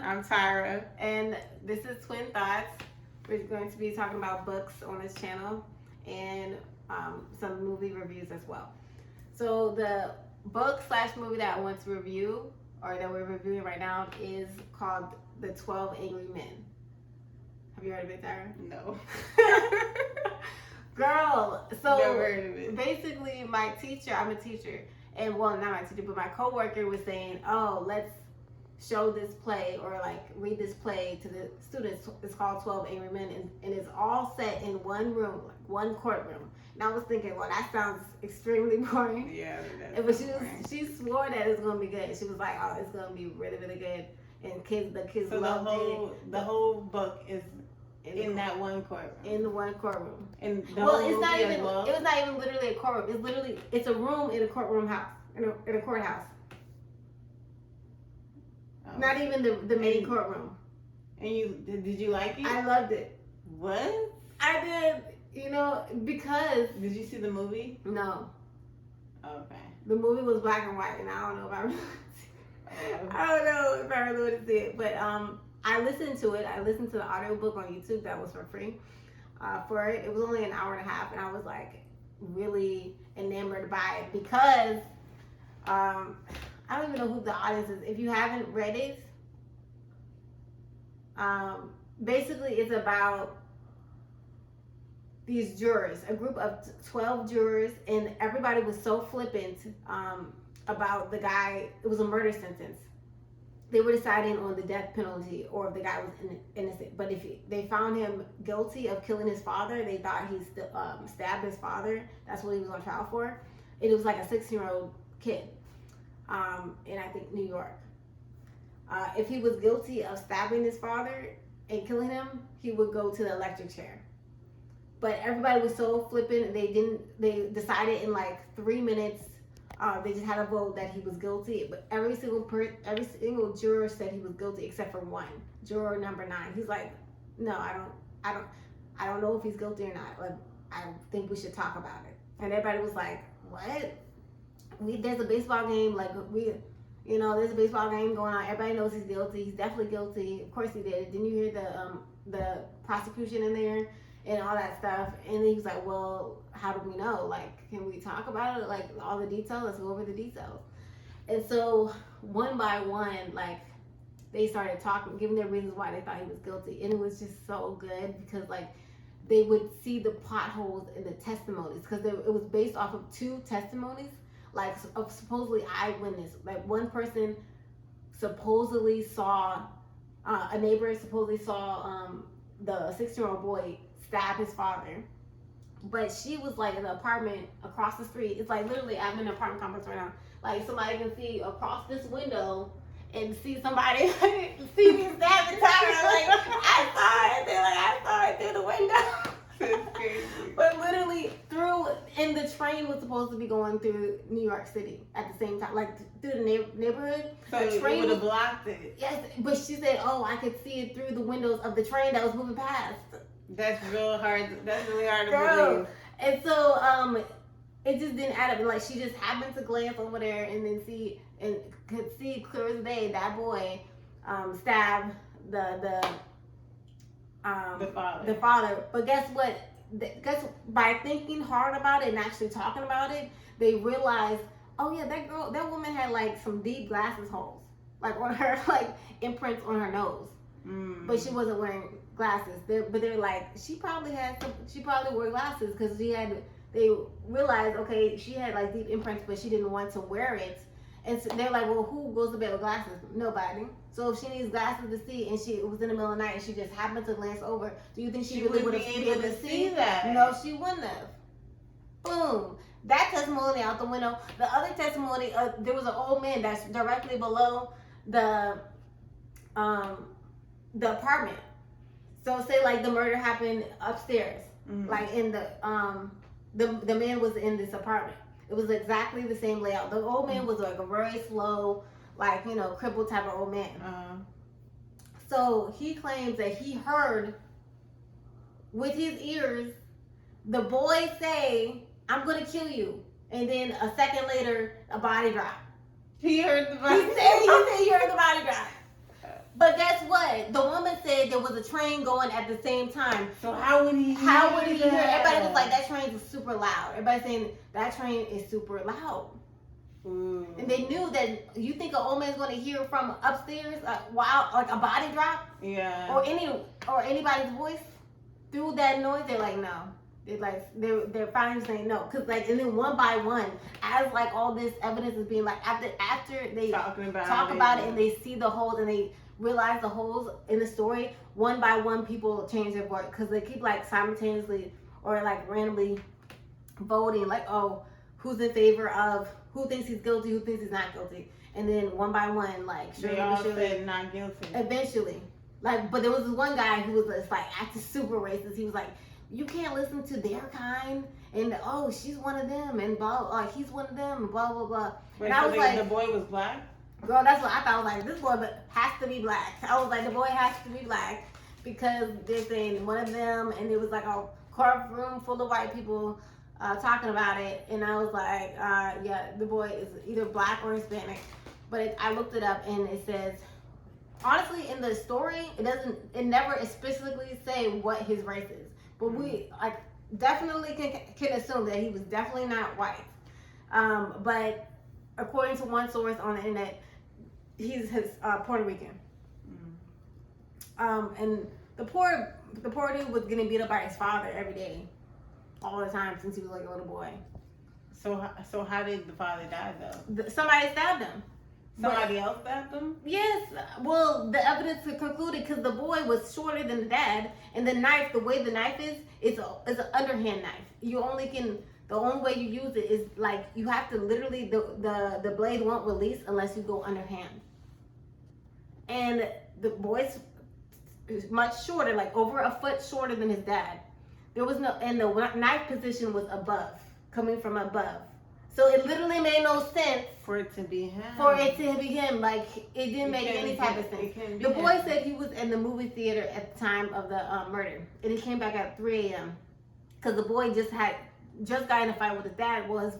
I'm Tyra. And this is Twin Thoughts. We're going to be talking about books on this channel and some movie reviews as well. So the book / movie that I want to review, or that we're reviewing right now, is called The 12 Angry Men. Have you heard of it, Tyra? No. Girl, so Never heard of it. Basically my teacher, I'm a teacher, and well, not my teacher, but my coworker was saying, oh, let's show this play or like read this play to the students. It's called 12 Angry Men, and it's all set in one room, like one courtroom. And I was thinking, well, that sounds extremely boring. Yeah, but she swore that it's gonna be good. She was like, oh, it's gonna be really, really good. And the kids so loved it. The whole book is in that one courtroom. In the one courtroom. And it's not even. It was not even literally a courtroom. It's a room in a courtroom house, in a courthouse. Oh. Not even the main courtroom. And did you like it? I loved it. What? I did. Because. Did you see the movie? No. Okay. The movie was black and white, and I don't know if I don't know if I really want to see it, but I listened to it. I listened to the audiobook on YouTube that was for free. For it was only an hour and a half, and I was like really enamored by it because I don't even know who the audience is. If you haven't read it, basically it's about these jurors, a group of 12 jurors, and everybody was so flippant about the guy. It was a murder sentence. They were deciding on the death penalty or if the guy was innocent. But if they found him guilty of killing his father, they thought he stabbed his father. That's what he was on trial for. And it was like a 16-year-old kid in, I think, New York. If he was guilty of stabbing his father and killing him, he would go to the electric chair. But everybody was so flippant. They decided in like 3 minutes. They just had a vote that he was guilty, but every single juror said he was guilty except for one, juror number 9. He's like, no, I don't know if he's guilty or not. Like, I think we should talk about it. And everybody was like, what? There's a baseball game, there's a baseball game going on. Everybody knows he's guilty. He's definitely guilty. Of course he did. Didn't you hear the prosecution in there? And all that stuff. And he was like, well, how do we know? Like, can we talk about it? Like, all the details? Let's go over the details. And so, one by one, like, they started talking, giving their reasons why they thought he was guilty. And it was just so good because, like, they would see the plot holes in the testimonies because it was based off of 2 testimonies, like, of supposedly eyewitness. Like, one person supposedly saw, a neighbor supposedly saw the 16-year-old boy stab his father, but she was like in the apartment across the street. It's like literally I'm in an apartment complex right now. Like somebody can see across this window and see somebody see me stabbing Tyra. Like I saw it. They're like I saw it through the window. That's crazy. But literally and the train was supposed to be going through New York City at the same time, like through the neighborhood. So the train would have blocked it. Yes, but she said, oh, I could see it through the windows of the train that was moving past. That's real hard. That's really hard to believe. And so it just didn't add up. And like she just happened to glance over there and then could see clear as day that boy stabbed the father. But guess what? By thinking hard about it and actually talking about it, they realized, oh yeah, that woman had like some deep glasses holes, like on her, like imprints on her nose. But she wasn't wearing glasses. But they're like, she probably wore glasses because they realized, okay, she had like deep imprints, but she didn't want to wear it. And so they're like, well, who goes to bed with glasses? Nobody. So if she needs glasses to see, and it was in the middle of the night, and she just happened to glance over, do you think she really would have been able to see that? No, she wouldn't have. Boom. That testimony out the window. The other testimony, there was an old man that's directly below the apartment. So say like the murder happened upstairs, like in the man was in this apartment. It was exactly the same layout. The old man was like a very slow, like, crippled type of old man. So he claims that he heard with his ears the boy say, I'm going to kill you. And then a second later, a body drop. He heard the body. He said he heard the body drop. But guess what? The woman said there was a train going at the same time. So how would he hear? How would he hear? that? Everybody was like, that train is super loud. Everybody saying that train is super loud. Ooh. And they knew that. You think an old man's going to hear from upstairs while like a body drop Yeah. or anybody's voice through that noise? They're like, no. They're finally saying no, cause like, and then one by one, as like all this evidence is being like after they talk about it and they see the holes and they realize the holes in the story, one by one people change their vote because they keep like simultaneously or like randomly voting like, oh, who's in favor of, who thinks he's guilty, who thinks he's not guilty, and then one by one like they all said not guilty eventually. Like, but there was this one guy who was just like acting super racist. He was like, you can't listen to their kind, and oh, she's one of them, and blah, like he's one of them, and blah blah blah. Wait, and I was like, the boy was black? Girl, that's what I thought. I was like, this boy has to be black. I was like, the boy has to be black because they're saying one of them, and it was like a courtroom full of white people talking about it, and I was like, yeah, the boy is either black or Hispanic. But I looked it up, and it says, honestly, in the story, it never specifically say what his race is. But we like definitely can assume that he was definitely not white. But according to one source on the internet, he's Puerto Rican. And the poor dude was getting beat up by his father every day, all the time since he was like a little boy. So how did the father die though? Somebody stabbed him. Somebody else stabbed him? Yes. Well, the evidence concluded because the boy was shorter than the dad, and the knife, the way the knife is an underhand knife. The only way you use it is like you have to literally the blade won't release unless you go underhand. And the boy's much shorter, like over a foot shorter than his dad. There was no, and the knife position was above, coming from above. So it literally made no sense for it to be him. Like it didn't make any type of sense. The boy said he was in the movie theater at the time of the murder, and he came back at 3 a.m. because the boy just got in a fight with his dad. Well,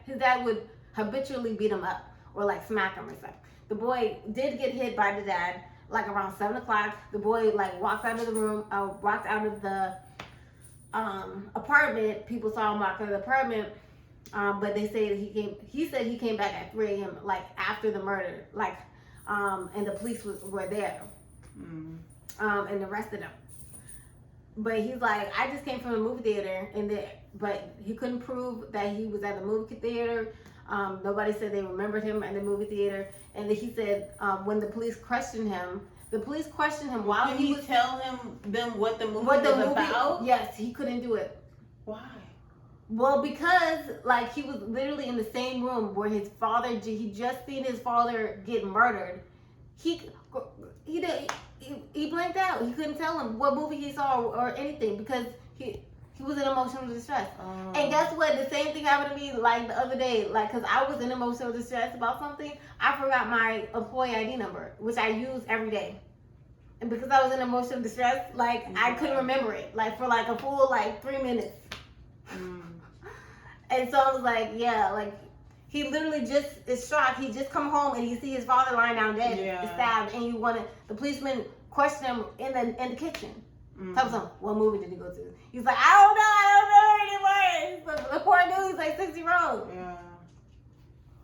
his dad would habitually beat him up or like smack him or something. The boy did get hit by the dad like around 7 o'clock. The boy like walked out of the room, walked out of the apartment. People saw him walk out of the apartment. But they say that he said he came back at 3 a.m. like after the murder, like, and the police were there, and arrested him. But he's like, I just came from the movie theater, but he couldn't prove that he was at the movie theater. Nobody said they remembered him at the movie theater, and then he said when the police questioned him while Did he he was tell them what the movie was about? Yes, he couldn't do it. Why? Well, because like he was literally in the same room where his father, he just seen his father get murdered. He blanked out. He couldn't tell him what movie he saw or anything because he was in emotional distress. And guess what? The same thing happened to me like the other day. Like, cause I was in emotional distress about something. I forgot my employee ID number, which I use every day. And because I was in emotional distress, like I couldn't remember it, like for like a full like 3 minutes. And so I was like, yeah, like he literally just is shocked. He just come home and he see his father lying down dead, stabbed, and the policeman question him in the kitchen. Tell him, what movie did he go to? He's like, I don't know anymore. The poor dude, he's like 6 years old. Yeah.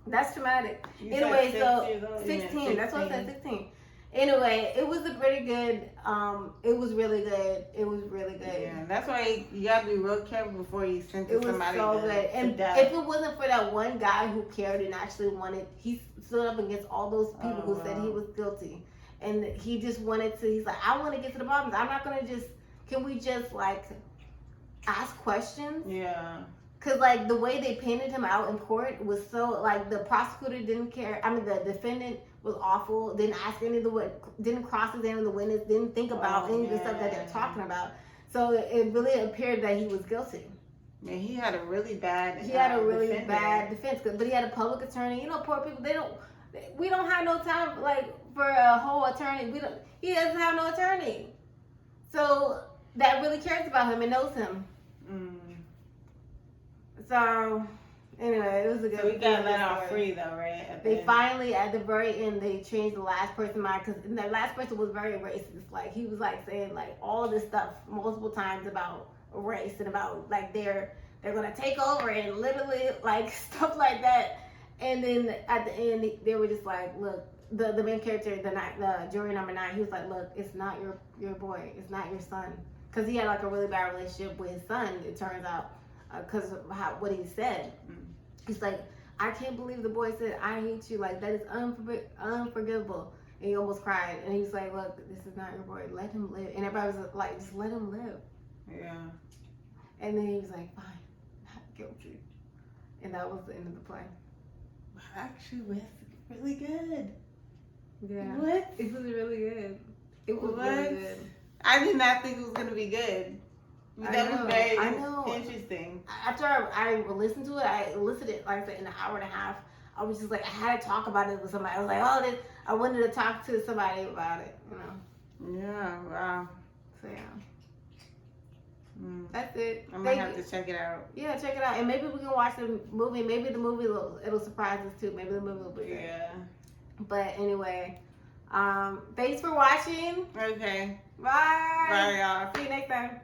That's traumatic. Anyway, so 16. That's what I said, 16. Anyway, it was a pretty good, it was really good. Yeah, that's why you gotta be real careful before you sentence somebody. It was so good. And if it wasn't for that one guy who cared and actually wanted, he stood up against all those people who said he was guilty. And he just wanted to, he's like, I want to get to the bottom. I'm not going to can we just like ask questions? Yeah. Because like the way they painted him out in court was so, like the prosecutor didn't care. I mean, the defendant was awful. Didn't ask didn't cross-examine the witness. Didn't think about any of the stuff that they're talking about. So it really appeared that he was guilty. Yeah, he had a really bad. Bad defense. But he had a public attorney. You know, poor people. We don't have no time like for a whole attorney. He doesn't have no attorney. So that really cares about him and knows him. So Anyway, it was a good. So we got let off off free though, right? At the They end. finally, at the very end, they changed the last person mind because the last person was very racist. Like he was like saying like all this stuff multiple times about race and about like they're gonna take over and literally like stuff like that. And then at the end, they were just like, look, the main character, the jury number 9, he was like, look, it's not your boy, it's not your son, because he had like a really bad relationship with his son. It turns out because of what he said. He's like, I can't believe the boy said, I hate you. Like, that is unforgivable. And he almost cried. And he's like, look, this is not your boy. Let him live. And everybody was like, just let him live. Yeah. And then he was like, fine, not guilty. And that was the end of the play. Actually, was really good. Yeah. What? It was really good. It was What? really good. I did not think it was gonna be good. That was very I know. interesting. After I listened to it, I listened to it like in an hour and a half. I was just like, I had to talk about it with somebody. I was like, oh, I wanted to talk to somebody about it, you know. Yeah, wow. So yeah, that's it. I might have to check it out. Yeah, check it out, and maybe we can watch the movie. Maybe the movie it'll surprise us too. Maybe the movie will be good. Yeah. But anyway, thanks for watching. Okay. Bye. Bye, y'all. See you next time.